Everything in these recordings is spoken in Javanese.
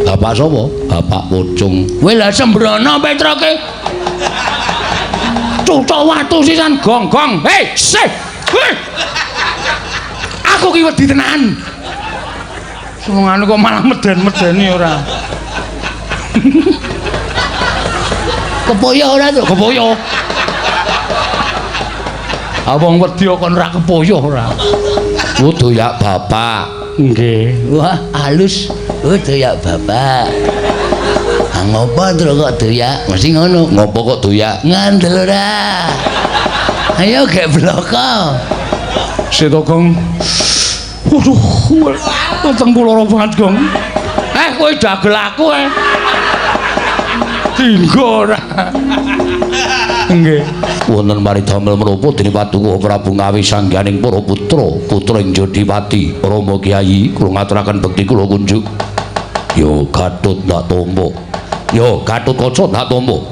Bapak sapa? Bapak Pucung. Kowe lha sembrono Petroke. Cucuk watu sisan gong-gong. Hei, sih. Aku ki wedi tenan. Sungane kok malah meden-medeni ora. Kepoyo ora to? Kepoyo. Abang wedi kok ora kepoyo ora. Doyak bapak. Nggih. Wah, halus. Doyak bapak. Ngopo terus kok doyak? Mesti ngono. Ngopo kok doyak? Ngandel ora. Ayo gek bloko. Setokong. Waduh, weteng kula banget, Gong. Kowe dagel aku Dinggo ora. Nggih. Wonten mari damel menapa dening Paduka Prabu Ngawi sangganing para putra ing Jodipati Rama Kyai kula ngaturaken bekti kula kunjuk. Yo Gatut ndak tombo. Yo Gatut Kaca ndak tombo.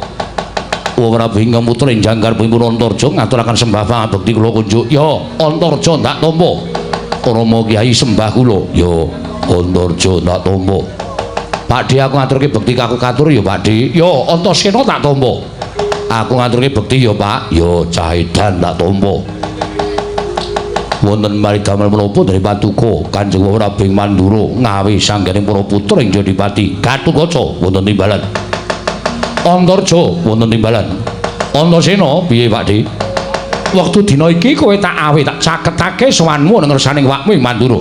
Prabu ingkang putra ing Jangkar Pipun Antarja ngaturaken sembah pangabekti kula kunjuk. Yo Antarja ndak tombo. Rama Kyai sembah kula. Yo Antarja ndak tombo. Pakde aku ngaturke bekti kaku katur ya Pakde. Yo Antasena tak tombo. Aku ngaturke bekti ya Pak. Yo Cahedan tak tombo. Wonten mari damel menapa dari Paduka Kanjeng Prabu Mandura Ngawi sangganing para putra ing Jodipati Gatut Kaca wonten timbalan. Antarja wonten timbalan. Antasena piye Pakde? Wektu dina iki kowe tak awe tak caketake sowanmu ning ngarsaning wakmu Mandura.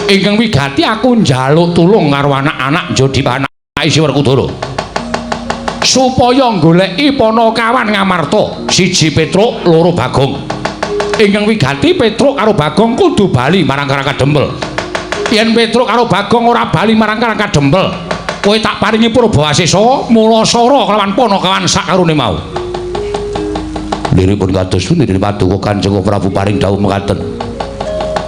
Ingkang wigati aku njaluk tulung karo anak-anak Jodipati isi Werkudara. Supaya goleki Panakawan Ngamarta, siji Petruk, loro Bagong. Ingkang wigati Petruk karo Bagong kudu bali marang Karangka Dempel. Yen Petruk karo Bagong ora bali marang Karangka Dempel, kowe tak paringi Purbawasesa, Mulasara kelawan Panakawan sakarone mau. Liripun kados pundi dening Paduka Kanjeng Prabu paring dawuh mekaten.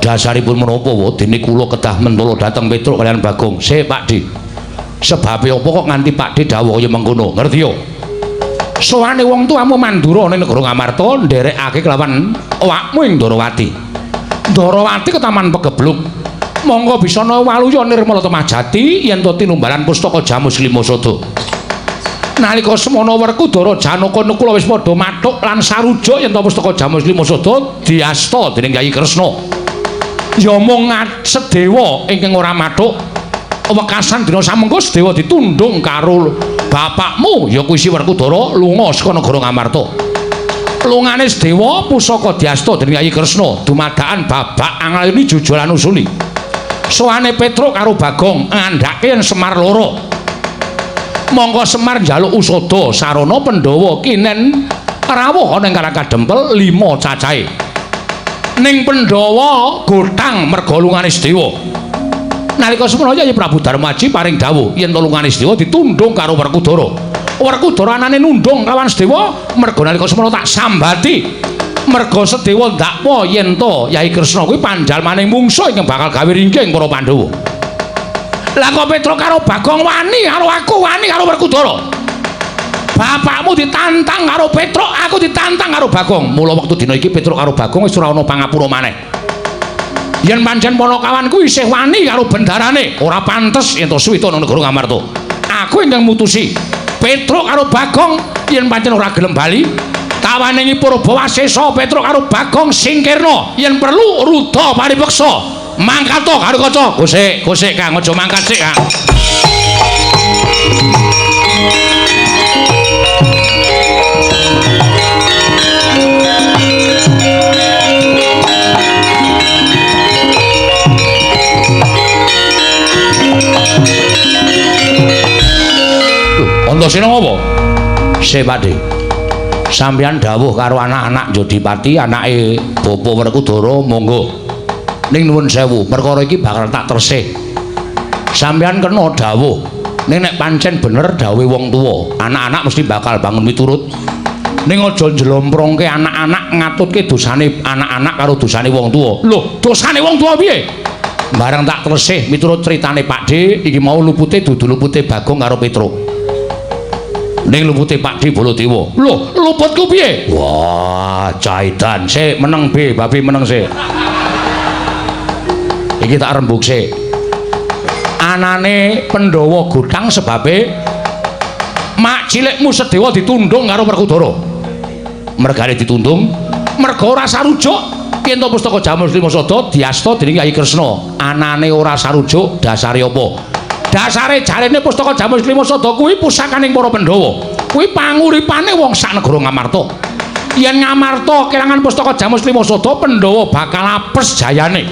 Dasaripun menapa dene kula kedah mentala dhateng Petruk kaliyan Bagong. Sik Pakde. Sebabe apa kok nganti Pakde dawuh kaya mengkono? Ngerti yo? Sowane wong tuamu Mandura ning negara Ngamarta nderekake kelawan awakmu ing Ndarawati. Ndarawati ketaman pegebluk. Monggo bisa ana waluya nirmala temajati yen to tinumbalan pustaka Jamus Limasada. Nalika semana Werkudara Janaka Nukula wis padha mathuk lan sarujuk yen to pustaka Jamus Limasada diasta dening Kyai Kresna. Ya mung Sedewa ingkang ora mathuk wekasan dina samengko Sedewa ditundung karo bapakmu ya kuwi Si Werkudara lunga saka negara Ngamarta. Lungane Sedewa pusaka diasta dening Kyai Kresna dumadakan babak anglayuni jujulan usuli. Soane Petruk karo Bagong ngandhake yen Semar loro. Monggo Semar njaluk usada sarana Pandhawa kinen rawuh ana ing Karangka Dempel 5 cacahe. Ning Pandhawa gotang merga lungane Sedewa. Nalika semana Kyai Prabu Darmaji paring dawuh yen lungane Sedewa ditundung karo Werkudara. Werkudara anane nundung kawan Sedewa merga nalika semana tak sambati. Merga Sedewa ndakwa yen to Kyai Kresna kuwi panjal maning mungsuh ingkang bakal gawe ringking para Pandhawa. Lah kok Petruk karo Bagong wani karo aku wani karo Werkudara. Bapakmu ditantang karo Petruk, aku ditantang karo Bagong. Mula wektu dina iki Petruk karo Bagong wis ora ana pangapura maneh. Yen pancen Panakawan kuwi isih wani karo bendarane, ora pantes yen to suwita nang negara Ngamarta. Aku ingkang mutusi Petruk karo Bagong yen pancen ora gelem bali, tak waningi Purbawasesa Petruk karo Bagong singkirna, yen perlu rudha paripeksa. Mangkat to karo kaca. Gosek Kang, aja mangkat sik Kang. Antasena ngopo? Sik Pakde. Sampeyan dawuh karo anak-anak Jodipati, anake Bapa Werkudara, monggo. Ning nuwun sewu, perkara iki bakal tak tresih. Sampeyan kena dawuh. Ning nek pancen bener dawuhe wong tuwa, anak-anak mesti bakal bangun miturut. Ning aja njlomprongke anak-anak ngatutke dosane anak-anak karo dosane wong tuwa. Lho, dosane wong tuwa piye? Bareng tak tresih miturut critane Pakde, iki mau lupute dudu lupute Bagong karo Petruk. Ning lupute Pakde Baladewa. Lho, luputku piye? Wah, Cahedan sik meneng be, babi meneng sik. Iki tak rembug sik. anane Pandhawa gutang sebabe mak cilikmu Sedewa ditundung karo Werkudara. Mergane ditundung merga ora sarujuk yen to pustaka Jamus Klimasada diasta dening Kyai Kresna. Anane ora sarujuk dasare apa? Dasare jarene pustaka Jamus Klimasada kuwi pusakaning para Pandhawa. Kuwi panguripane wong sak negara Ngamarta. Yen Ngamarta kelangan pustaka Jamus Klimasada, Pandhawa bakal apes jayane.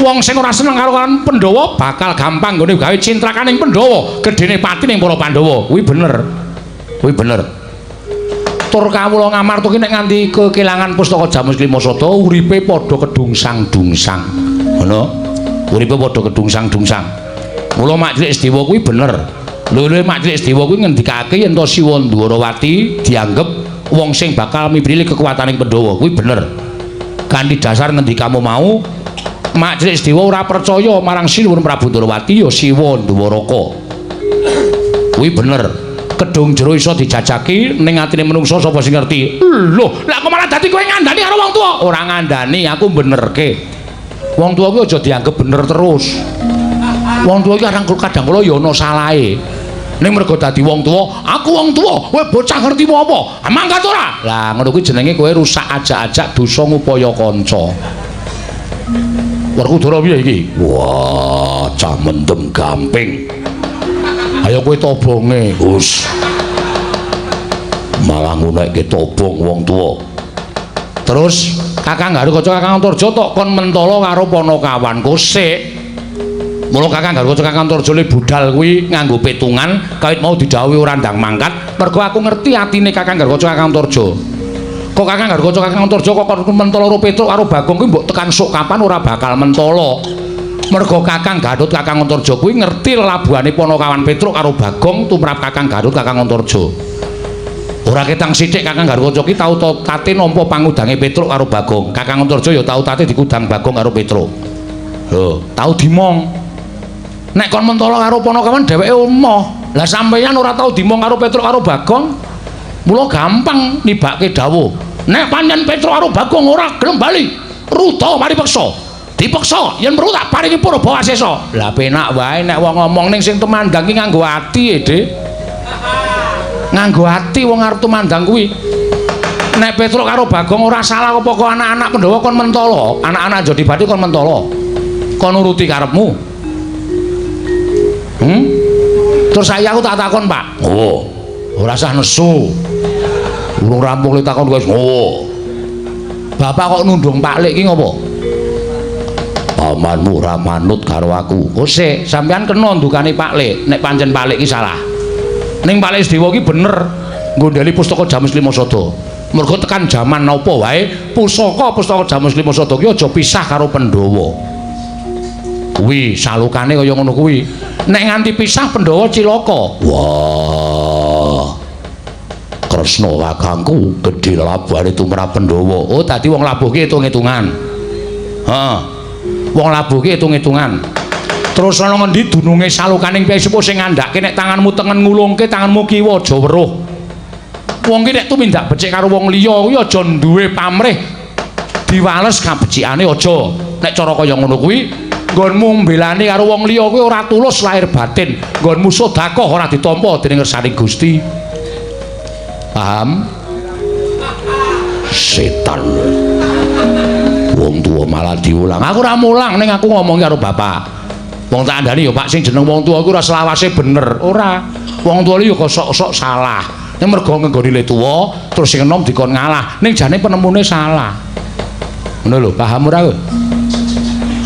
Wong sing ora seneng karo Pandhawa bakal gampang nggone gawe cintrakaning Pandhawa, gedene patining para Pandhawa. Kuwi bener. Kuwi bener. Tur kawula Ngamarta ki nek nganti kekilangan pustaka Jamus Klimasada uripe padha kedungsang-dungsang. Ngono. Uripe padha kedungsang-dungsang. Mula Mak Cilik Sedewa kuwi bener. Lho Mak Cilik Sedewa kuwi ngendikake yen to Siwa Ndwarawati dianggep wong sing bakal mibrili kekuataning Pandhawa kuwi bener. Kanthi dasar ngendikamu mau Mak Cilik Sedewa ora percaya marang Sinuwun Prabu Ndwarawati ya Siwa Ndwaraka. Kuwi bener. Kedung jero iso dijajaki ning atine menungsa sapa sing ngerti. Lho, lha kok malah dadi kowe ngandani karo wong tuwa? Ora ngandani, aku benerke. Wong tuwa kuwi aja dianggep bener terus. Wong tuwa iki kadang kala ya ana salahe. Ning mergo dadi wong tuwa, aku wong tuwa, kowe bocah ngerti apa? Mangkat ora? Lah ngono kuwi jenenge kowe rusak ajak-ajak dosa ngupaya kanca. Werkudara piye iki? Wah, cah mendem gamping. Ayo kowe tobonge, Gus. Malah ngunekke tobong wong tuwa. Terus Kakang Garukaca Kakang Antarja tok kon mentala karo Panakawanku sik. Mula Kakang Garukaca Kakang Antarja le budal kuwi nganggo petungan kawit mau didhawuhi ora ndang mangkat, mergo aku ngerti atine Kakang Garukaca Kakang Antarja. Kok Kakang Garukaca Kakang Antarja kok mentala karo Petruk karo Bagong kuwi mbok tekan sok kapan ora bakal mentala. Mergo Kakang Gatut Kakang Antarja kuwi ngerti lelabuhane Panakawan Petruk karo Bagong tumrap Kakang Gatut Kakang Antarja. Ora ketang sithik Kakang Garukaca ki tau tate nampa pangudange Petruk karo Bagong. Kakang Antarja ya tau tate dikudang Bagong karo Petruk. Lho, tau dimong. Nek kon mentala karo Panakawan dheweke emoh. Lah sampeyan ora tau dimong karo Petruk karo Bagong. Mula gampang nibake dawuh. Nek pancen Petruk karo Bagong ora gelem bali, ruda mari peksa. Dipeksa yen perlu tak paringi Purabawasesa. Lah penak wae nek wong ngomong ning sing temandang ki nganggo ati, Dik. Nganggo ati wong arep temandang kuwi. Nek Petruk karo Bagong ora salah apa kok anak-anak Pandhawa kon mentala, anak-anak Jodibati kon mentala. Kon nuruti karepmu. Terus saya aku tak takon, Pak. Oh, ora usah nesu. Urung rampung le takon wis. Oh. Bapak kok nundung Pak Lik ki ngopo? Pamanmu ora manut karo aku. Oh sik, sampean kena ndukane Pak Lik. Nek pancen Pak Lik ki salah. Ning Pak Lik Sedewa ki bener nggondheli pustaka Jamus Klimasada. Mergo tekan jaman napa wae, pustaka Jamus Klimasada ki aja pisah karo Pandhawa. Kuwi salukane kaya ngono kuwi. Nek nganti pisah Pandhawa cilaka. Wah. Kresna kakangku gedhe labuhane tumrap Pandhawa. Oh, dadi wong labuh ki hitung-hitungan. Heeh. Wong labuh ki hitung-hitungan. Terus ana ngendi dununge salukaning Kyai Sepuh sing ngandhake nek tanganmu tengen ngulungke tanganmu kiwa aja weruh. Wong ki nek tumindak becik karo wong liya kuwi aja duwe pamrih. Diwales kabecikane aja. Nek cara kaya ngono kuwi nggonmu mbelani karo wong liya kuwi ora tulus lahir batin. Nggonmu sedekah ora ditampa dening ngersaning Gusti. Paham? Setan. Wong tuwa malah diulang. Aku ora mulang ning aku ngomong karo bapak. Wong tak andani ya Pak sing jeneng wong tuwa iku ora selawase bener. Ora. Wong tuwa iki kok sok-sok salah. Ning mergo nggone le tuwa terus sing enom dikon ngalah. Ning jane penemune salah. Ngono lho, paham ora kowe?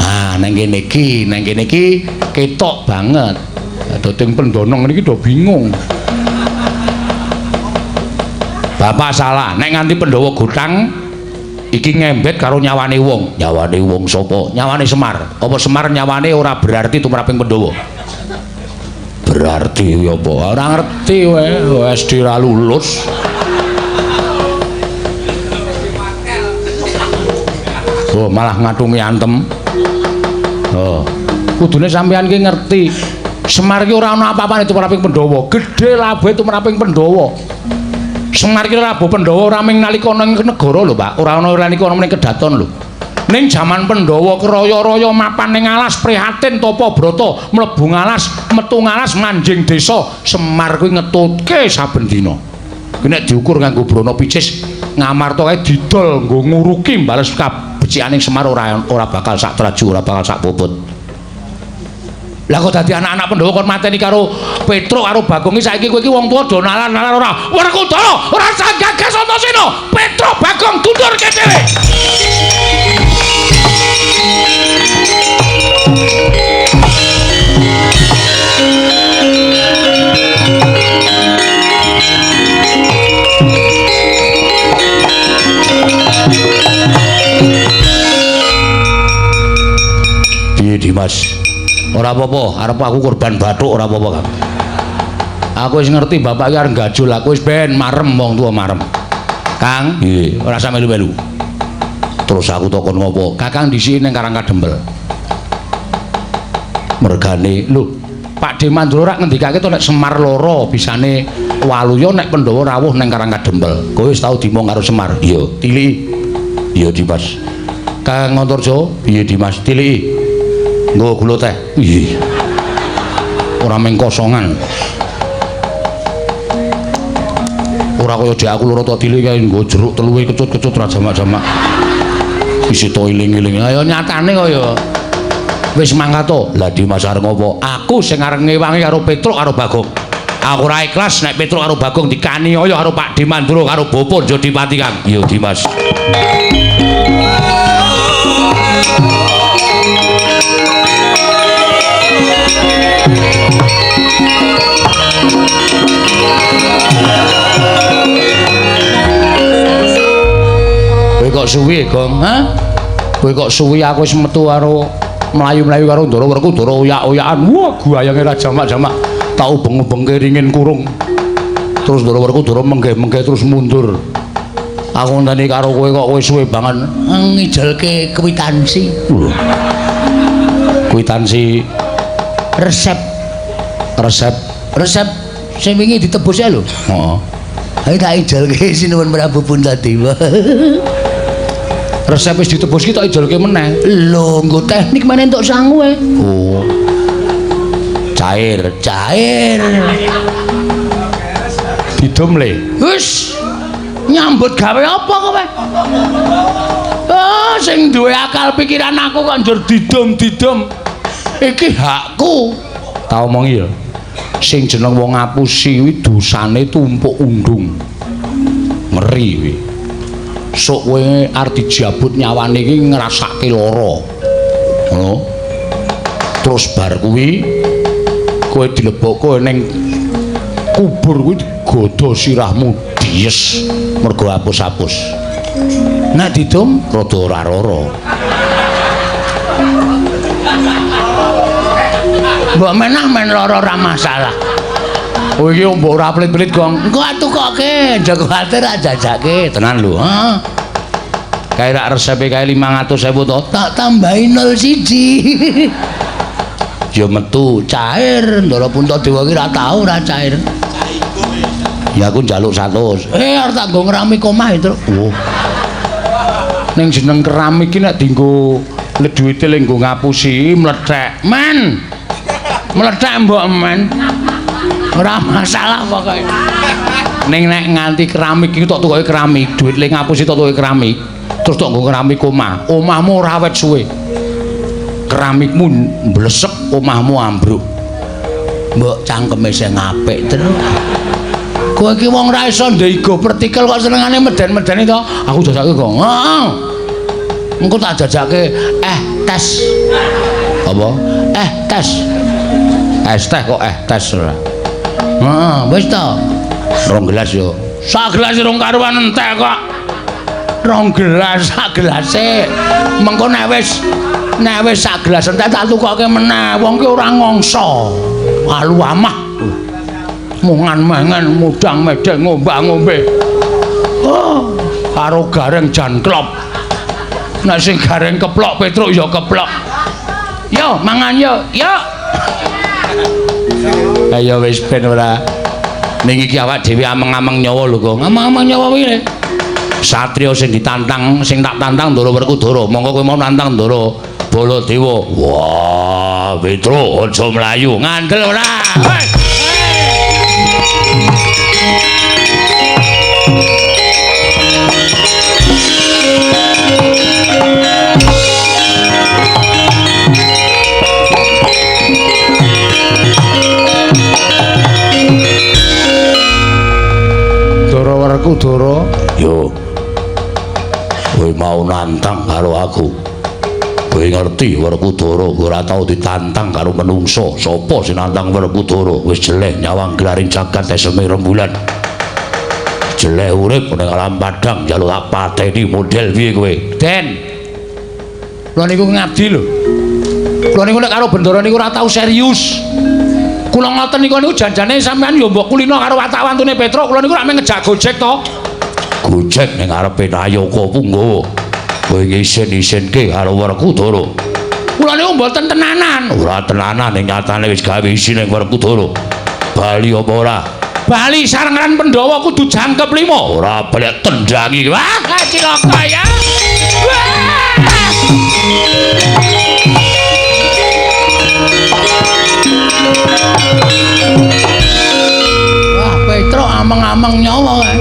Ah, nang kene iki ketok banget. Dadi pendonong niki do bingung. Bapak salah. Nek nganti Pandhawa gutang iki ngembet karo nyawane wong. Nyawane wong sapa? Nyawane Semar. Apa Semar nyawane ora berarti tumraping Pandhawa? Berarti ya apa? Ora ngerti wae, wis ora lulus. Oh, malah ngatungi antem. Oh. Kudune sampeyan ki ngerti. Semar ki ora ana apa-apane tumraping Pandhawa. Gedhe labuhe tumraping Pandhawa. Semar ki labuh Pandhawa ora ming nalika ning negara lho, Pak. Ora ana ning kedaton lho. ning jaman Pandhawa keraya-raya mapan ning alas prihatin tapa brata mlebu ngalas metu ngalas manjing desa Semar kuwi ngetutke saben dina. Kuwi nek diukur nganggo brana picis Ngamarta kae didol nggo nguruki bales kabecikaning Semar ora bakal sak traju ora bakal sak bobot. Lah kok dadi anak-anak Pandhawa kon mateni karo Petruk karo Bagong iki saiki kowe iki wong tuwa do nalar-nalar ora. Werkudara ora sagagas Antasena. Petruk Bagong dundurke dhewe. Piye Dimas? Ora apa-apa, arep aku korban bathuk ora apa-apa, Kang. Aku wis ngerti bapak iki arep gajul, aku wis ben marem wong tuwa marem. Kang, nggih, ora usah melu-melu. Terus aku takon ngopo? Kakang disiki ning Karang Kadempel. Mergane, lho, Pak De Mandura rak ngendikake to nek Semar loro bisane waluya nek Pandhawa rawuh ning Karang Kadempel. Kowe wis tau dimong karo Semar? Iya, tiliki. Iya, Dimas. Kang Ngontorjo, piye Dimas? Tiliki. Nggo gula teh. Iya. Ora meng kosongan. Ora kaya dhek aku loro tok dilih kae nggo jeruk teluwe kecut-kecut ra jamak-jamak. Isi to iling-iling. Ayo nyatane kaya wis mangkat to. Lah Dimas arep ngopo? Aku sing arep ngewangi karo Petruk karo Bagong. Aku ora ikhlas nek Petruk karo Bagong dikaniaya karo Pak Dimandro karo Bopor Jodipati Kang. Iya Dimas. Kowe kok suwi, Gong? Hah? Kowe kok suwi aku wis metu karo mlayu-mlayu karo Ndara Werkudara oyak-oyakan. Wah, guayange ra jamak-jamak. Tak ubeng-ubengke ringin kurung. Terus Ndara Werkudara mengge-mengge terus mundur. Aku ngenteni karo kowe kok kowe suwe banget ngijelke kwitansi. Kwitansi resep sing wingi ditebus ya lho. Heeh. Ayo tak ijelke sinuwun Prabu Puntadewa. Resep wis ditebus ki tak ijelke meneh. Lho, nggo teknik meneh entuk sangu e. Oh. Cair. Didom le. Wis nyambut gawe apa kowe? Ah, sing duwe akal pikiran aku kok njur didom-didom. Iki hakku. Tak omongi ya. Sing jeneng wong ngapusi kuwi dosane tumpuk undung. Ngeri kuwi. Sok kowe arep dijabut nyawane iki ngrasake lara. Ngono. Terus bar kuwi kowe dilebokke ning kubur kuwi digodho sirahmu dies mergo hapus-hapus. Nek didom rada ora lara. Mbok menah men lara ora masalah. Oh iki mbok ora pelit-pelit, Gong. Engko atukoke, jago ate ra jajake. Tenan lho, heeh. Kae rak resepe kae 500.000 to. Tak tambahi 01. Ya metu cair, Ndara Puntadewa ki ra tau ora cair. Ya aku njaluk 100. Arep tak nggo ngeramik omah itu. Oh. Ning jeneng keramik ki nek dienggo le duwite le nggo ngapusi mlethek. Men. Mlethek mbok men. Ora masalah pokoke. Ning nek nganti keramik iki tok tukoke keramik, duit le ngapusi tok tukoke keramik. Terus tok nggo keramik omah. Omahmu ora awet suwe. Keramikmu mblesek, omahmu ambruk. Mbok cangkeme sing apik terus. Kowe iki wong ra iso ndego partikel kok senengane meden-medeni to. Aku jajake kok. Heeh. Engko tak jajake tes. Apa? Tes. Es teh kok tes ora. Heeh, wis to. 2 gelas yo. Sak gelas rong karuan entek kok. 2 gelas sak gelase. Mengko nek wis sak gelas entek tak tukoke meneh. Wong ki ora ngongso. Alu amah. Mungan mangan mudang medeng ngombak-ngombe. Oh, karo gareng jan klop. Nek sing gareng keplok Petruk ya keplok. Yo mangan yo. Yo. Ayo wis ben ora. Ning iki awak dhewe ameng-ameng nyawa lho, Kang. Ameng-ameng nyawa kuwi. Satria sing ditantang, sing tak tantang Ndara Werkudara. Monggo kowe mau nantang Ndara Baladewa. Wah, Petruk aja mlayu, ngandel ora. Ndara Werkudara, yo. Kowe mau nantang karo aku. Kowe ngerti Werkudara ora tau ditantang karo menungso. Sapa sing nantang Werkudara? Wis jelek nyawang gelaring jagat eseme rembulan. Jelek urip ning alam padang njaluk tak pateni model piye kowe? Den. Kula niku ngabdi lho. Kula niku nek karo bendara niku ora tau serius. Kula ngoten niku janjane sampean yo mbok kulino karo watak-wantune Petruk. Kula niku rak ngejak Gojek to. Gojek ning ngarepe Nayaka Punggawa. Kowe ngisin-isinke karo Werkudara. Kula niku mboten tenanan. Ora tenanan ning nyatane wis gawe isin ning Werkudara. Bali apa ora? Bali sarengan Pandhawa kudu jangkep 5. Ora boleh tendangi. Wah, cilaka ya. Wah, Petruk ameng-ameng nyawa kae.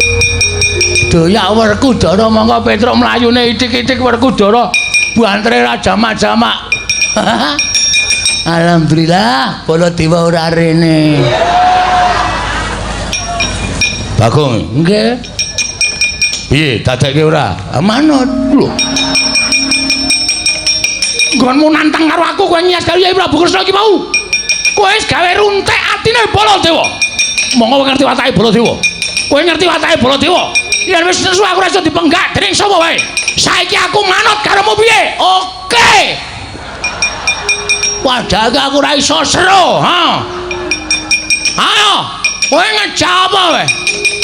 Doyak Werkudara monggo Petruk mlayune itik-itik Werkudara bantre ra jamak-jamak. Alhamdulillah Baladewa ora rene. Bagong, nggih. Piye dadekke ora? Manut. Lho. Nggonmu nantang karo aku kowe nyas karo Kyai Prabu Kresna iki mau. Kowe wis gawe runtek atine Baladewa. Monggo ngerti watake Baladewa. Kowe ngerti watake Baladewa. Yen wis nesu aku ora iso dipenggak dening sapa wae. Saiki aku manut karomu piye? Oke. Padahal aku ora iso sero, ha. Ayo, kowe ngejawab wae.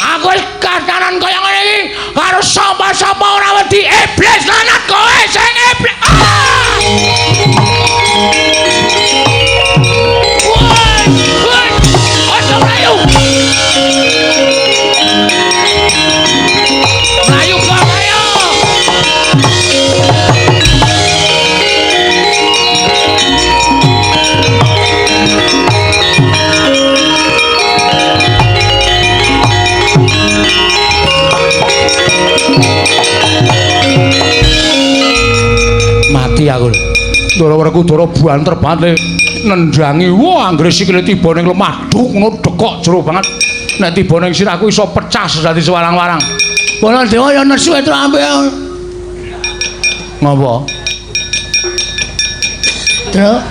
Aku wis katanan kaya ngene iki karo sapa-sapa ora wedi iblis lanat kowe sing iblis. Woi, aja mlayu. Mlayu kok ayo. Mati aku. Ndara Werkudara banter banget nendangi. Wah, anggere sikile tiba ning lemah duk ngono dekok jero banget. Nek tiba ning sirahku iso pecah sedadi sewarang-warang. Baladewa ya nesu itu ambek. Ngopo? Truk.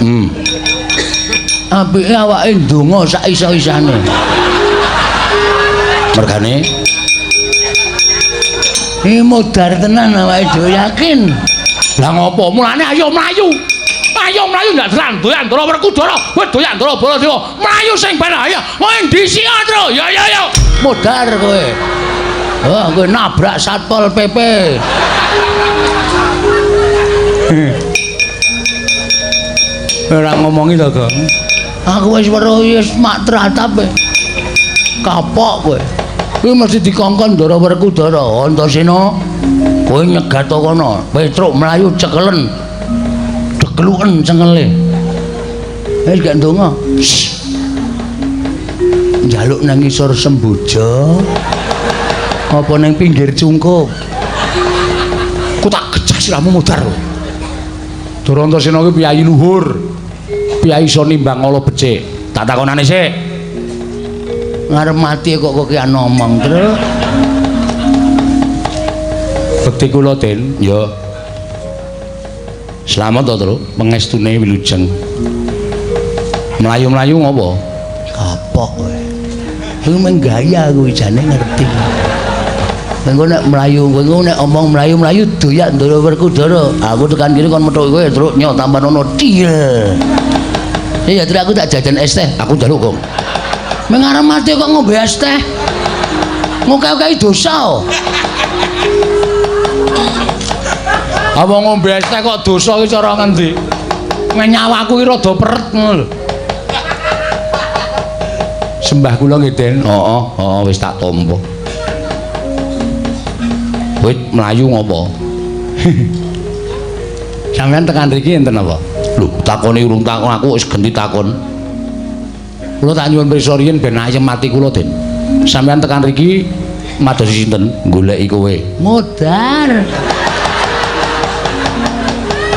Ambeke awake ndonga sak iso-isane. Mergane modar tenan awake dhewe yakin. Lah ngopo? Mulane ayo mlayu. Ayo mlayu ndak doyan Ndara Werkudara. Wis doyan Ndara Baladewa. Mlayu sing ben ayo. Kowe ndi sih, Tru? Ya ya ya. Modar kowe. Oh, kowe nabrak Satpol PP. Ora ngomongi to, Gong. Aku wis weruh wis mak tratap. Kapok kowe. Kuwi mesti dikongkon Ndara Werkudara. Antasena kowe nyegat to kono. Petruk mlayu cekelen. Dekluken cengele. Wis gak ndonga. Njaluk nang ngisor Semboja. Apa nang pinggir cungkup? Ku tak gecah siramu modar. Ndara Antasena kuwi piyayi luhur. Piyayi iso nimbang ala becik. Tak takonane sik. Ngarep mati kok kowe ngomong, Tru. Bekti kula, Den. Ya. Selamat to, Tru. Pangestune wilujeng. Mlayu-mlayu ngopo? Kapok kowe. Kuwi menggaya kuwi jane ngerti. Engko nek mlayu, engko nek omong mlayu-mlayu doyak Ndara Werkudara. Aku tekan kene kon metu kowe, Tru, nyok tampan ono til. Ya, Tru, aku tak jajan es teh. Aku njaluk, Gong. Mengarep mati kok ngombe es teh. Ngokek-ngokeki dosa. Apa ngombe es teh kok dosa iki cara ngendi? Nyawaku iki rada peret ngono lho. Sembah kula nggih, Den. Heeh, wis tak tampa. Kowe mlayu ngopo? Sampeyan tekan mriki enten apa? Lho, takoni urung takon aku wis genti takon. Kula tak nyuwun pirsa riyin ben ayem mati kula, Den. Sampeyan tekan mriki madosi sinten? Goleki kowe. Modar.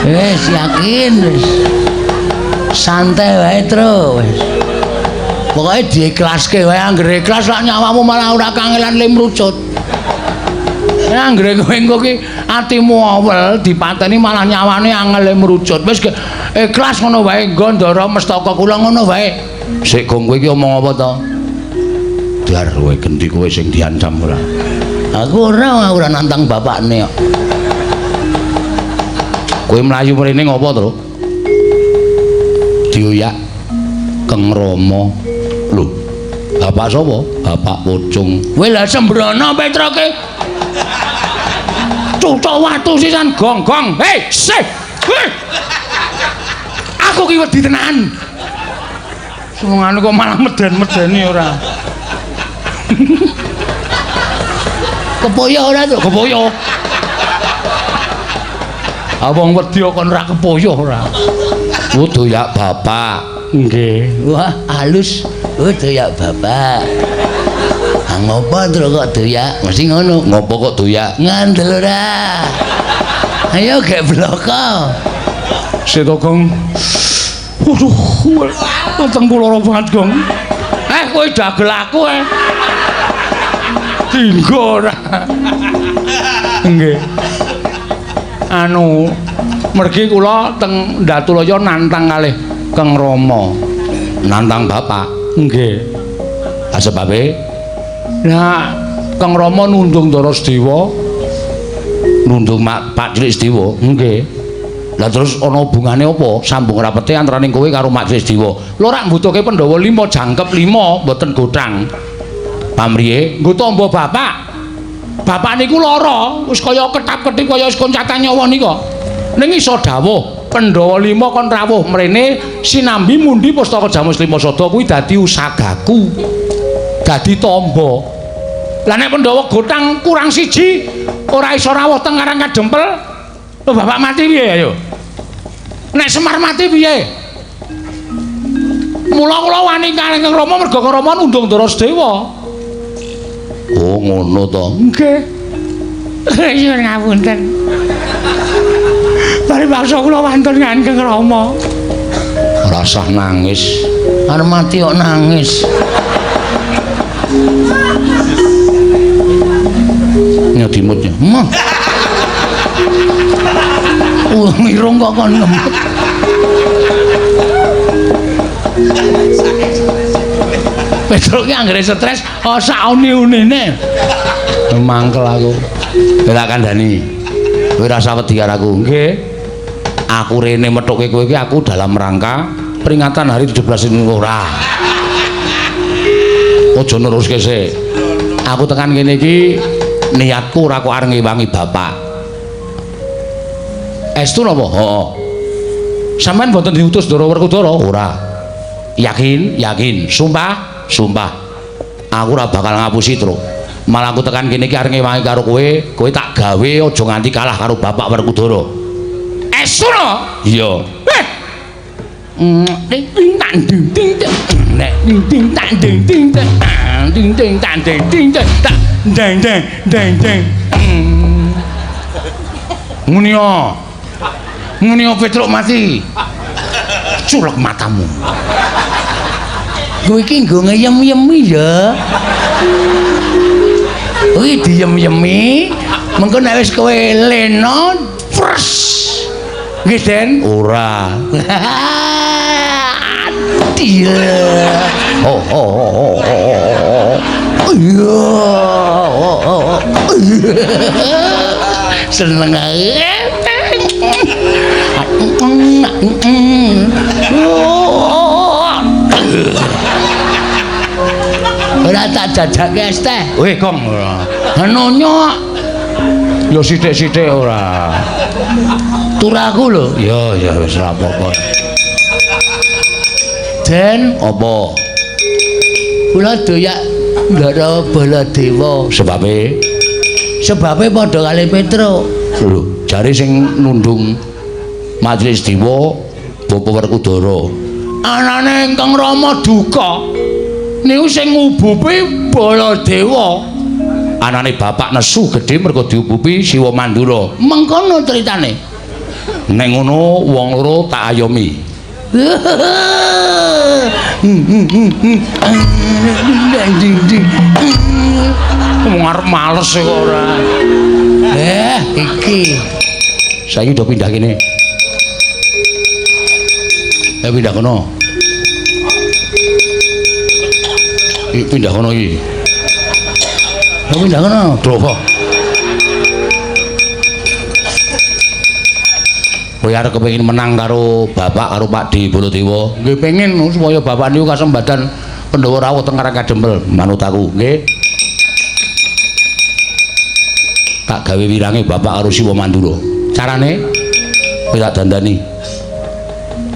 Yakin wis. Santai wae, Tru. Wis. Pokoke diiklaske wae, anggere ikhlas lak nyawamu malah ora kangelan limrucut. Anggere kowe engko ki atimu awel dipateni malah nyawane angel limrucut. Wis ikhlas ngono wae, Gandara mestaka kula ngono wae. Sik gong kowe iki omong apa to? Dar kowe genti kowe sing diancam ora. Aku ora nantang bapakne kok. Kowe mlayu mrene ngopo, Tru? Dioyak Keng Rama. Lho, bapak sapa? Bapak Pucung. Kowe lha sembrono Petroke. Cucuk watu sisan gong-gong. Hei, sih. Aku ki wedi tenan. Semongane kok malah meden-medeni ora. Kepoyo ora to? Kepoyo. Abang wedi kon ora kepoyo ora. Doyak bapak. Nggih. Wah, halus. Doyak bapak. Ngopo Tru kok doyak? Mesti ngono. Ngopo kok doyak? Ngandel ora. Ayo gek bloko. Seto Gong. Waduh, weteng kula ora banget, Gong. Kowe dagel aku Dinggo ora. Nggih. Anu, mergi kula teng Datulaya nantang kalih Keng Rama. Nantang bapak. nggih. Lah sebabe Nah, Kang Rama nundung Ndara Sedewa, nundung Pak Cilik Sedewa. nggih. Lah terus ana hubungane apa? Sambung rapete antaraning kowe karo Mak Cilik Sedewa. Lho rak mbutuhke Pandhawa 5 jangkep 5 mboten gothang. Pamriye? Nggo tamba bapak. Bapak niku lara, wis kaya ketap-ketip kaya wis koncatan nyawa nika. Ning iso dawuh, Pandhawa 5 kon rawuh mrene sinambi mundi Pustaka Jamus Lima Sada kuwi dadi usagaku. Dadi tamba. Lah nek Pandhawa gothang kurang siji, ora iso rawuh teng Karang Kadempel. Lho bapak mati piye ayo? Nek Semar mati piye? Mula kula wani kalih Kang Rama merga Kang Rama nundung Ndara Sedewa. Oh ngono to. Nggih. Nyuwun ngapunten. Bari baksa kula wonten Kang Rama. Ora usah nangis. Arep mati kok nangis. Nyadimutnya. Mah. Mirung kok kon ngemut. Petruk ki anggere stres, sauni-unine. Mangkel aku. Ora kandhani. Kowe rasa wedi karo aku. Nggih. Aku rene methuke kowe iki aku dalam rangka peringatan hari 17 ini ora. Aja neruske sik. Aku tekan kene iki niatku ora kok arep ngewangi bapak. Estu napa? Heeh. Sampeyan mboten diutus Ndara Werkudara? Ora. Yakin? Yakin. Sumpah? Sumpah. Aku ora bakal ngapusi, Tru. Malah aku tekan kene iki arep ngewangi karo kowe, kowe tak gawe aja nganti kalah karo Bapak Werkudara. Estu no? Iya. Ding ding tan ding ding nek ding ding tan ding ding ding ding tan ding ding tak ding ding ding ding. Munio. Munio Petruk mati. Culek matamu. Kowe iki nggo ngeyem-yemi ya. Kuwi diyem-yemi, mengko nek wis kowe lena, pres. Nggih, Den? Ora. Dia. Oh oh oh oh. Iya. Seneng ae. Ora tak dadake es teh. Weh, Gong ora. Anonya Ya sithik-sithik ora. turaku lho. Ya wis ora apa-apa. Den, Apa? kula doyak Ndara Baladewa. Sebabe Sebabe padha kali Petruk. Lho, jare sing nundung majelis dewa Bapa Werkudara. Anane Ingkang Rama duka. Niku sing ngubupi Baladewa. Anane bapak nesu gedhe mergo diubupi Siwa Mandura. Mengkono critane. Nek ngono wong loro tak ayomi. Wong arep males kok ora. Iki. Saiki do pindah kene. Pindah kono. Pindah kono iki. Pindah kono. Dropo. Kowe arep kepengin menang karo bapak karo Pak Di Baladewa. Nggih pengin supaya bapak niku kasembadan Pandhawa rawuh teng Karang Kadempel. Manut aku, nggih. Tak gawe wirange bapak karo Siwa Mandura. Carane Kowe tak dandani.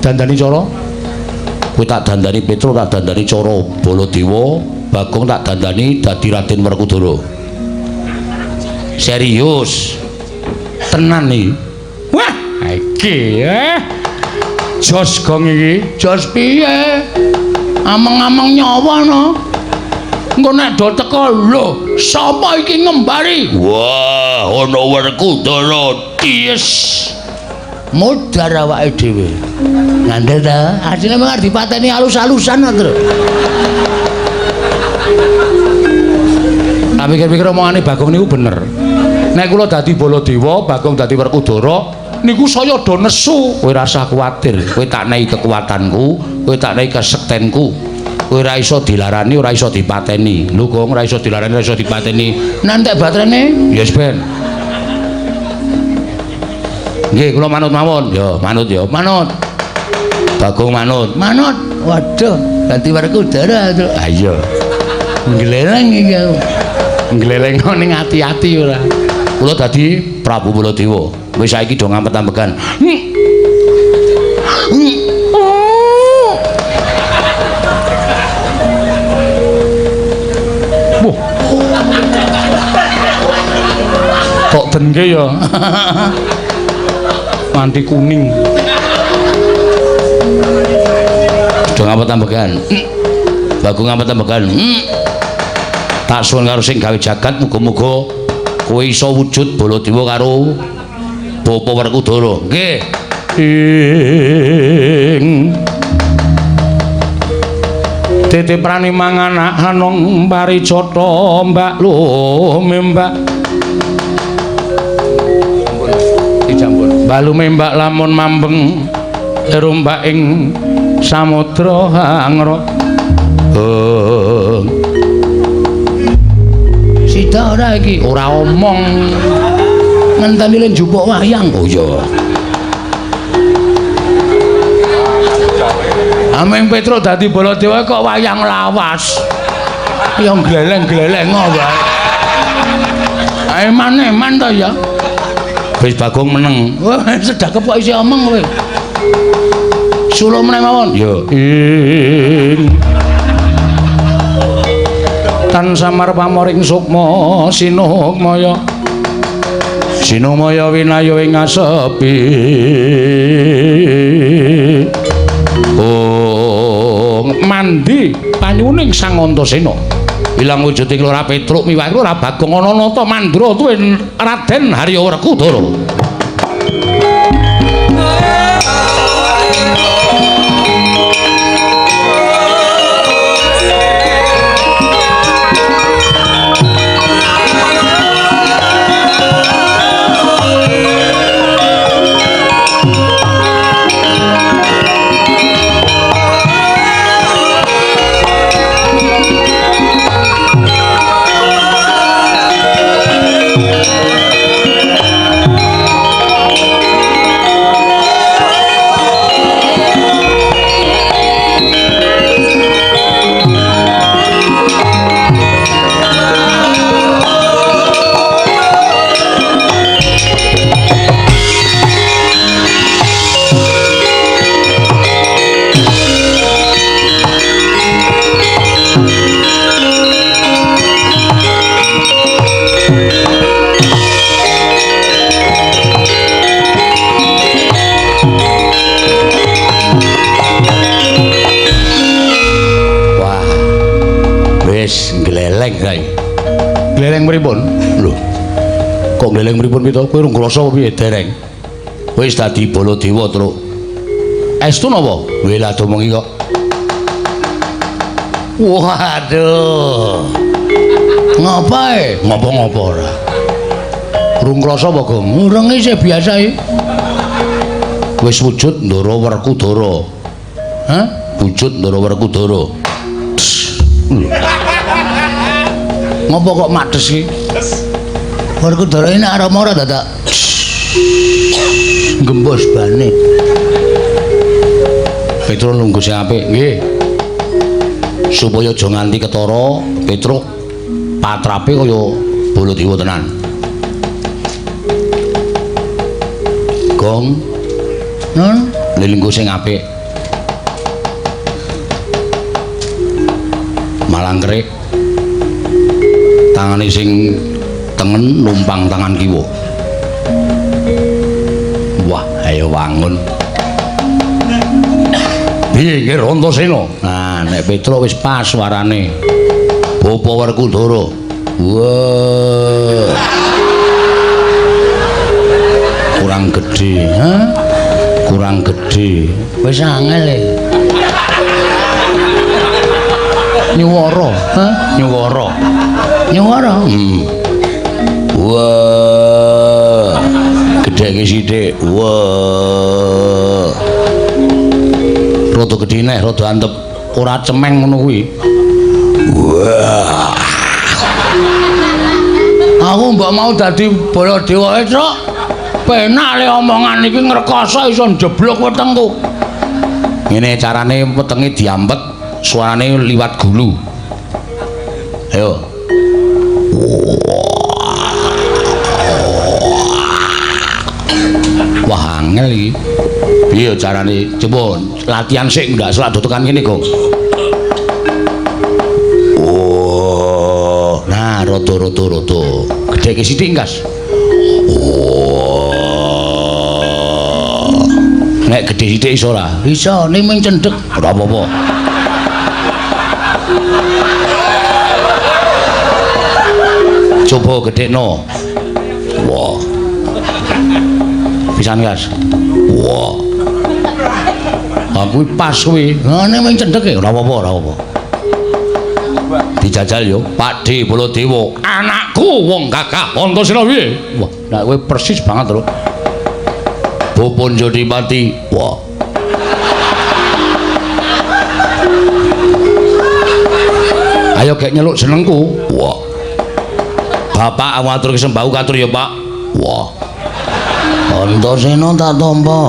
dandani cara Kowe tak dandani Petruk, tak dandani cara Baladewa, Bagong tak dandani dadi Raden Werkudara. Serius. Tenan nih. wah iki jos gong iki jos piye ameng-ameng nyawa no engko nek do teko lho sapa iki ngembari Wah, ana Werkudara ties. mudhar awake dhewe ngandel ta asline mung arep dipateni alus-alusan to Tak pikir-pikir omongane Bagong niku bener. Nek kula dadi Baladewa, Bagong dadi Werkudara, niku saya do nesu kowe ora usah kuwatir. Kowe tak nehi kekuatanku, kowe tak nehi kesektenku. Kowe ora iso dilarani, ora iso dipateni. Lho, Gong, ora iso dilarani, ora iso dipateni. nantek baterene Yes, Ben. Nggih, kula manut mawon. Ya, manut ya. manut Bagong manut. manut waduh dadi Werkudara to Ah iya. gleleng iki aku gleleng ning ati-ati ora Kula dadi Prabu Baladewa. Wis saiki do ngampet-ampekan. Wah. Kok denke ya. Manti kuning. Do ngampet-ampekan. Bagong ngampet-ampekan. Tak suwun karo sing gawe jagat muga-muga kowe iso wujud Baladewa karo Bapa Werkudara. Nggih. Ing titiprane mangan anong paricata mbak lumembak dijambun balu membak lamun mambeng erombak ing samudra hangra sida ora iki ora omong ngenteni len jupuk wayang Oh iya. Ameng Petruk dadi Baladewa kok wayang lawas. Ya gleleng-gleleng wae. Eman-eman to ya. Wis Bagong meneng. Wah, sedekep kok isih omong kowe. Sula meneh mawon. Ya. Ing tan samar pamoring sukma sinukmaya. Sinumaya winayu ing asepi. Mandi panyuning Sang Antasena ilang wujuding Lora Petruk miwah Lora Bagong ana nata mandra tuwin Raden Harya Werkudara. wis gleleng kae. Gleleng pripun? Lho. Kok gleleng pripun pito? Kowe rung krasa piye dereng? Wis dadi Baladewa, Truk. Estu napa? Kowe lah domongi kok. Waduh. Ngapae? Ngopo-ngopo ora? Rung krasa apa, Gong? Urung isih biasa iki. Wis wujud Ndara Werkudara. Hah? Wujud Ndara Werkudara. Ngopo kok mates iki? Werkudara ini arama ora dadak. Gembos bane. Petruk nunggu sing apik, nggih. Supaya aja nganti ketara, Petruk patrape kaya Baladewa tenan. Gong, lelenggo sing apik. Malangkrik. Tangane sing tengen numpang tangan kiwa. Wah, ayo wangun. Piye nggih Rantasena? Nah, nek Petruk wis pas suarane. Bapa Werkudara. Wah. Kurang gedhe, ha? Kurang gedhe. Wis angel e. Nyuwara, ha? Nyuwara. Nyuwara. Wah. Gedheke sithik. Wah. Rada gedhe neh, rada antep. Ora cemeng ngono kuwi. Wah. Aku mbok mau dadi Baladewa Truk. Penak le omongan iki ngrekoso iso njeblok wetengku. Ngene carane wetenge diampet, suarane liwat gulu. Ayo. Wah, angel iki. Piye carane? Coba latihan sik ndak selak do tekan kene, Gong. Oh, nah rada. Gedheke sithik, Kas. Nek gedhe sithik iso ora? Iso ning mung cendhek. Ora apa-apa. Coba gedhekno. Wah. Pisan, Gas. Wah. Aku pas kuwi. Ngene mung cendhek e. Ora apa-apa. Dijajal yo, Pakde Baladewa. Anakku wong gagah Antasena piye? Wah, nek kowe persis banget, Lho. Bapa Jodimati. Wah. Ayo gek nyeluk jenengku. Wah. Bapak matur kesembahu katur ya, Pak. Wah. Antasena tak tampa.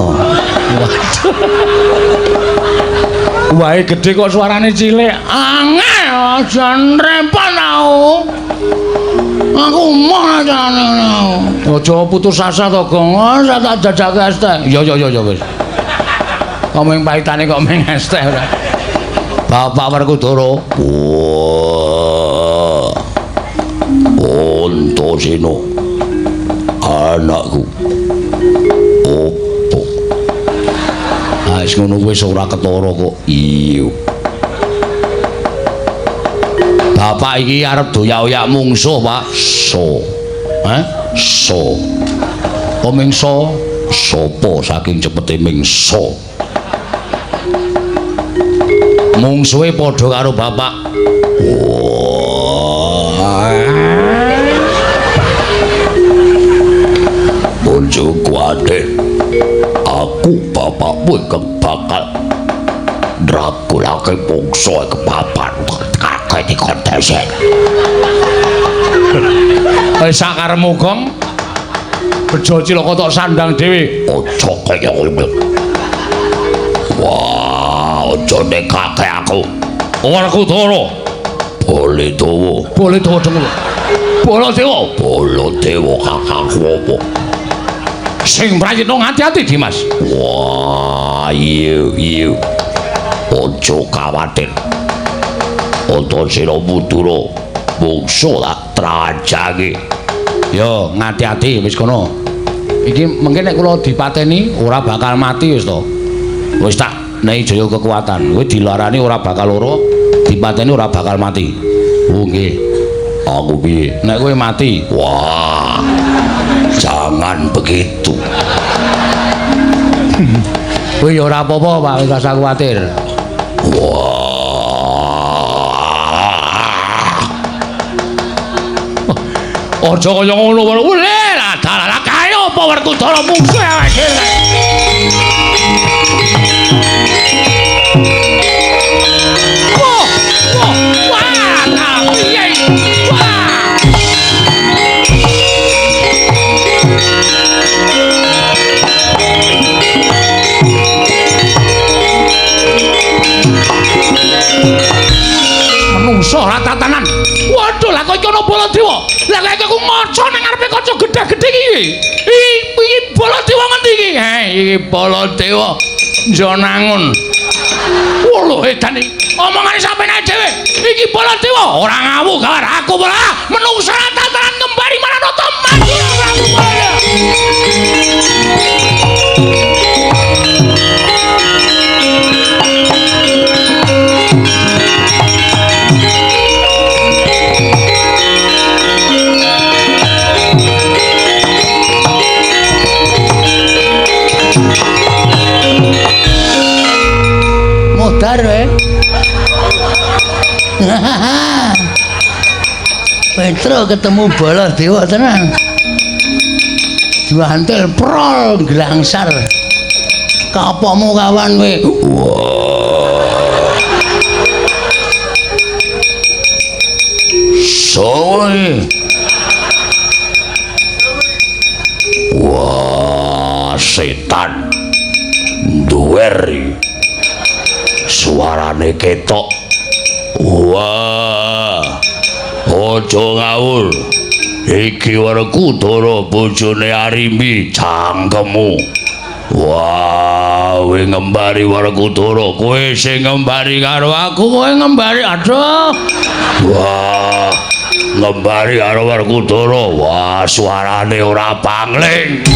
Wae gedhe kok suarane cilik. Angel aja nrepon aku. Aku mau ajane. Aja putus asa to, Gong. Ora tak jajake es teh. Ya wis. Komeng paitane kok meng es teh ora. Bapak Werkudara. Wah. Antasena. Anakku. Opo. Wis ngono wis ora ketara kok. Iya. Bapak iki arep doyak-oyak mungsuh, Pak. So. So. Kok mingso? Sopo saking cepete mingso? Mungsuhe padha karo bapak. Bojoku Aden. Aku bapakmu ingkang bakal ndrakulake mungsuh kepapan kakek iki kontesen. Wis sakaremu, Gong. Bejo cilaka tok sandang dhewe. Aja kaya ngono. Wah, aja nekake aku. Werkudara. Baladewa. Baladewa dengkul. Baladewa. Baladewa kakangku apa? Sing mrayitno ngati-ati, Dimas. Wah, iya. Aja kuwatir. Antasena Mudura mungsuh tak trajange. Yo, ngati-ati wis kono. Iki mengke nek kula dipateni ora bakal mati wis to. Wis tak nehi jaya kekuatan. Kowe dilarani ora bakal lara, dipateni ora bakal mati. Oh nggih. Aku piye? Nek kowe mati, Wah. Jangan begitu. kowe ya ora apa-apa, Pak, ora usah kuwatir. Wah. Aja kaya ngono wae. Lah dalah kae apa Werkudara mungsuh awake dhewe. Wah, piye? Wah. Menungso ora tatanan. Waduh, lah kok iki ana Baladewa. Lah kok aku maca nang ngarepe kaca gedhe-gedhe iki. Iki Baladewa ngendi iki? Iki Baladewa Jonangun. Lho edan iki. Omongane sampeyan ae dhewe. Iki Baladewa ora ngawuh gawar aku ora menungso ora tatanan ngembari Maranata maju Prabu Baladewa. Modar we. Petro ketemu Baladewa tenan. Juantel prol glangsar. Kapomu kawan we. Soe. Wah, setan. Duweri. Suarane ketok. Wah. Aja ngawur. Iki Werkudara bojone Arimbi cangkemmu. Wah, kowe ngembari Werkudara, kowe sing ngembari karo aku, kowe ngembari aduh. Wah, ngembari karo Werkudara. Wah, suarane ora pangling.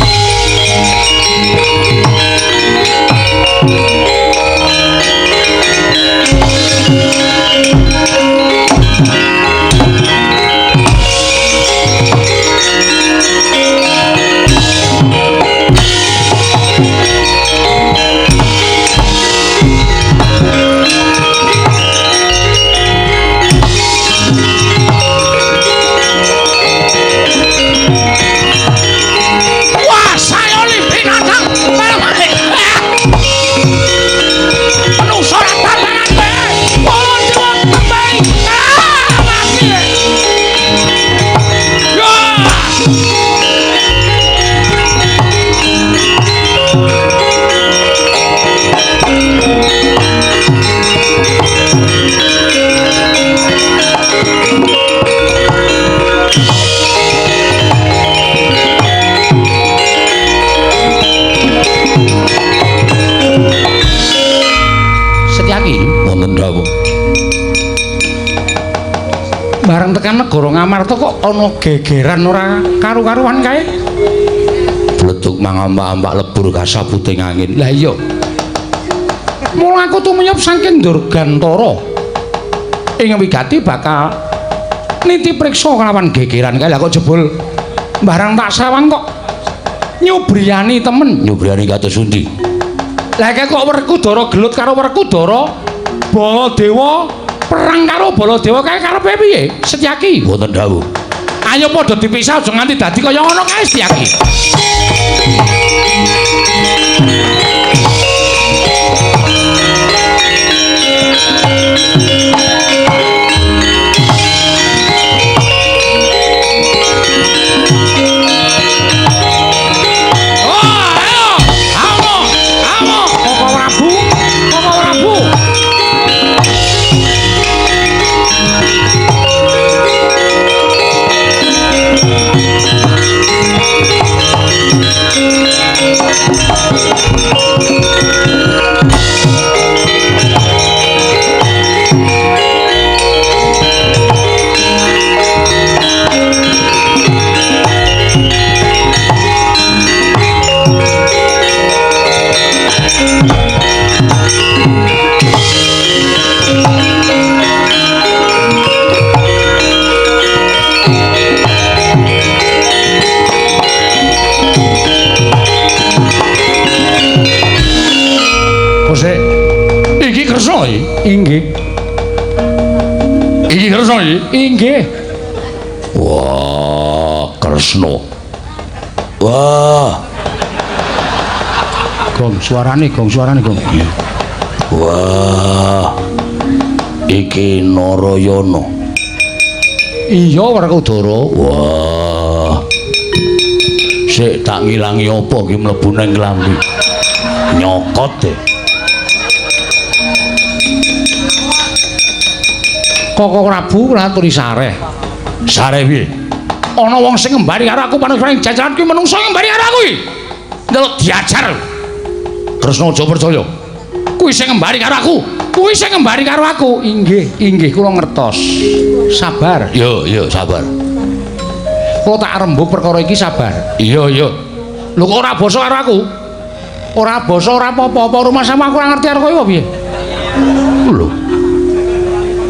Bareng tekan negara Ngamarta kok ana gegeran ora karu-karuan kae. Bleduk mangambak-ambak lebur kasabuting angin. Lah iya. Mula aku tumiyup saking Durgantara. Ing wigati bakal niti priksa kelawan gegeran kae. Lah kok jebul barang tak sawang kok nyubriyani temen. Nyubriyani kados pundi? Lah kok Werkudara gelut karo Werkudara Baladewa perang karo Baladewa kae karepe piye? Setyaki. Mboten dawuh. Ayo padha dipisah aja nganti dadi kaya ngono kae Setyaki. Iki Kresna iki? Inggih. Wah, Kresna. Wah. Gong suarane, Gong. Wah. Iki Narayana. Iya Werkudara. Wah. Sik tak ngilangi apa iki mlebu nang klambi. Nyokot deh. Koko Prabu ngaturi sareh. Sareh piye? Ana wong sing ngembari karo aku paning jajaran kuwi menungso ngembari karo aku iki. Ndelok diajar. Kresna aja percaya. Kuwi sing ngembari karo aku. Kuwi sing ngembari karo aku. Inggih, kula ngertos. Sabar. Yo, sabar. Kula tak rembug perkara iki sabar. Iya. Lho kok ora basa karo aku? Ora basa ora apa-apa rumah sama aku ora ngerti karo kowe piye? Lho.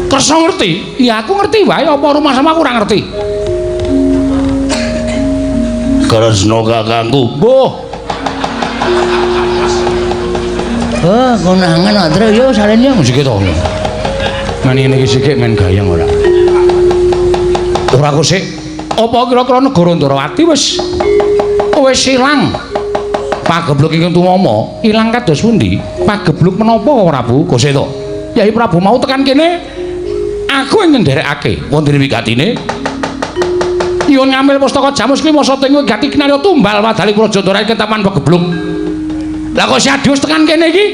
Kresna ngerti? Ya aku ngerti wae apa rumah sama aku ora ngerti. Kresna kakangku. Mbuh. Oh, konangan atra yo salene yo. Sik to. Men ngene iki sik men gayang ora. Ora kok sik. Apa kira-kira negara Ndarawati wis ilang? Pagebluk ingkang tumama ilang kados pundi? Pagebluk menapa kok Prabu? Kok sik to. Yai Prabu mau tekan kene aku yang ngenderekake wonten wigatine. Yun ngambil pustaka Jamus kuwi masa teng gati kinarya tumbal wadali Praja Ndara ing taman Pagebluk. Lah kok si Adius tekan kene iki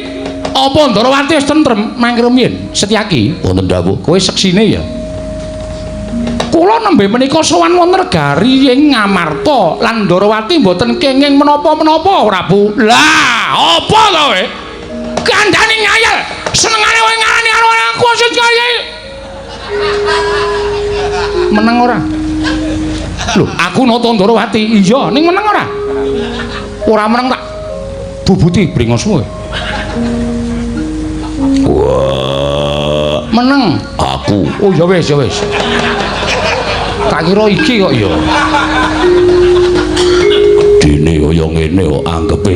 apa Ndarawati wis tentrem mangkir miyen Setyaki Wonten dawuh. kowe seksine ya. Kula nembe menika sowan wonten negari ing Ngamarta lan Ndarawati mboten kenging menapa-menapa Prabu. Lah, apa to kowe? Kandhane ngayal, senengane kowe ngarani karo aku maksud kaya. Meneng ora? Lho, aku nata Ndarawati. Iya, ning meneng ora? Ora meneng tak bubuti bringosmu. Wah. Meneng. Aku. Oh ya wis. Tak kira iki kok ya. Dene kaya ngene kok anggepe.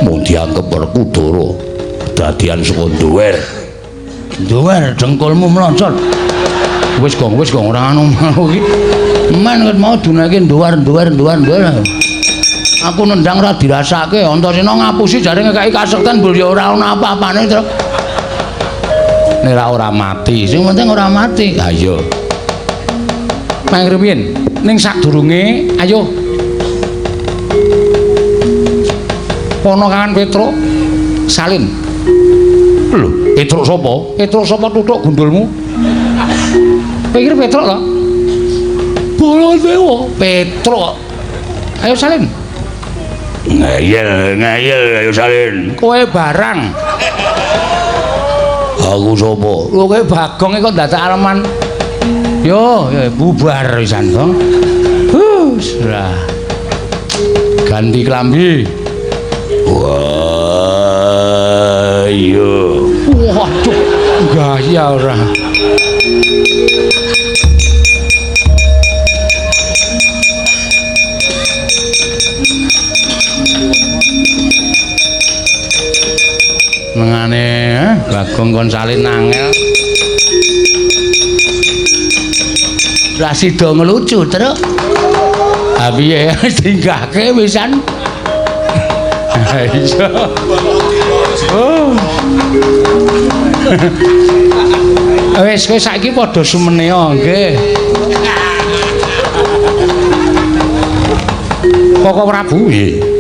Mung dianggep Werkudara. Dadian saka duwer. Duwer dengkulmu mlocot. Wis gong ora anu iki. Men ket mau dunake duwer. Aku nendang ora dirasake, Antasena ngapusi jare ngekeki kasekten bul ya ora ana apa-apane terus. Nek ora mati, Sing penting ora mati. lah iya. Mangkir piyen? Ning sadurunge ayo. Ponokan Petruk salin. Lho, Petruk sapa? Petruk sapa tutuk gundulmu? Pikir Petruk to? Baladewa, Petruk. Ayo salin. Ngayel ayo salin. Kowe barang. Aku sapa? Lho kowe Bagong kok dadak aleman. Yo, bubar pisan to. Lah. Ganti klambi. Wah, iya. Waduh, gaya ora. Mengane Bagong kon salin angel. Lah sida ngelucu terus. Ha piye tinggake pisan? Ha iya. Oh. Wis kowe saiki padha sumenea nggih. Koko Prabu nggih.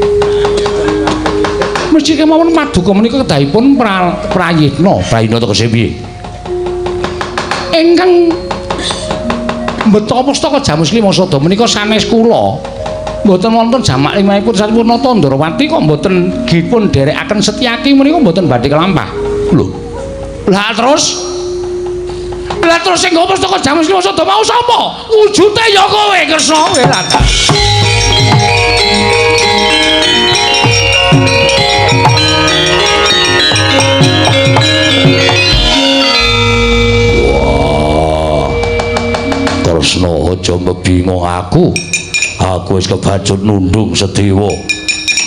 Mesti kemawon paduka menika kedahipun Prayitna. Prayitna tegese piye? Ingkang mbeta pustaka Jamus Lima Sada menika sanes kula. Mboten wonten jamak limahipun sampun nata Ndarawati kok mboten dipun derekaken Setyaki menika mboten badhe kelampah. Lho. Lah terus sing nggo pustaka Jamus Lima Sada mau sapa? Wujute ya kowe Kresna kowe rata. Kresna aja mbingung aku. Aku wis kebacut nundung Sedewa.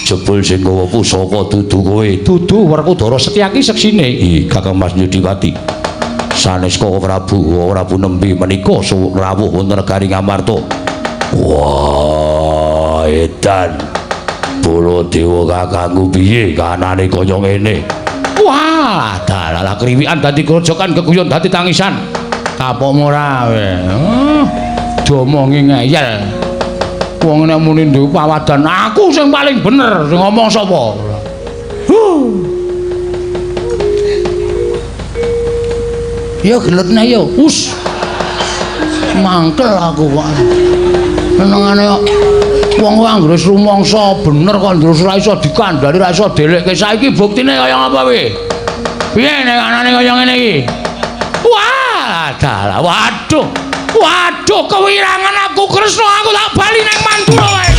Jebul sing nggawa pusaka dudu kowe. Dudu Werkudara Setyaki seksine. Kakang Mas Yudiwati. sanes Koko Prabu nembe menika rawuh wonten negari Ngamarta. Wah, edan. Baladewa kakangku piye kanane kaya ngene? Wah, dalalah kriwikan dadi grojokan keguyon dadi tangisan. Kapok ora we. Diomongi ngeyel. Wong nek muni duwe pawadan aku sing paling bener sing ngomong sapa? Yo gelutne yo. Us. Mangkel aku kok. Senengane kok wong anggere rumangsa bener kok terus ora iso dikandhani, ora iso delekke. Saiki buktine kaya ngapa piye? Piye nek anane kaya ngene iki? Wah, dalah. Waduh. Waduh, kewirangan aku Kresna, aku tak bali nang Mandura wae.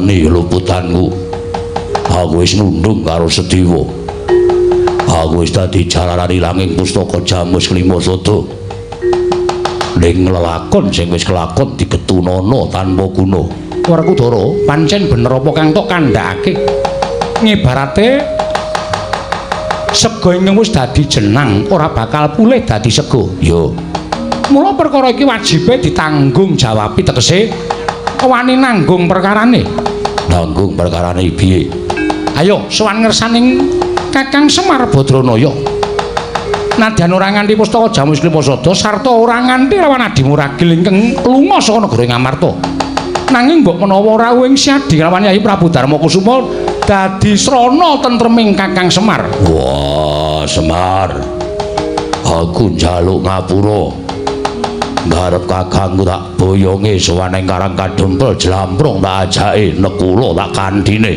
Luputanku aku wis nundung karo Sedewa. Aku wis dadi jalarani langing pustaka Jamus Klimasada ning lelakon sing wis kelakon digetunana tanpa guna. Werkudara, pancen bener apa kang tok kandhake ngibarate sega ing wis dadi jenang ora bakal pulih dadi sega. Yo mula perkara iki wajibe ditanggung jawabi tegese wani nanggung perkarane. Nanggung perkarane piye? Ayo sowan ngersaning Kakang Semar Badranaya. Nadyan ora nganti pustaka Jamus Klimasada sarta ora nganti lawan Adi Muragil ingkang lunga saka negara Ngamarta. Nanging mbok menawa rawuh ing siadi lawan Yayi Prabu Darmakusuma dadi srana tentreming Kakang Semar. Wah, Semar. Aku njaluk ngapura. Ngarep kakangku tak boyonge sowane Karang Kadempel Jlamprung tak ajake nekula tak kandhine.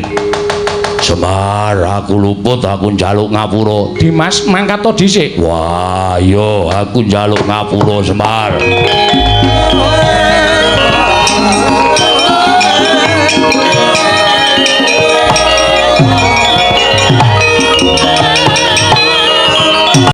Semar, aku luput, aku njaluk ngapura. Dimas mangkat dhisik. Wah, yo aku njaluk ngapura Semar.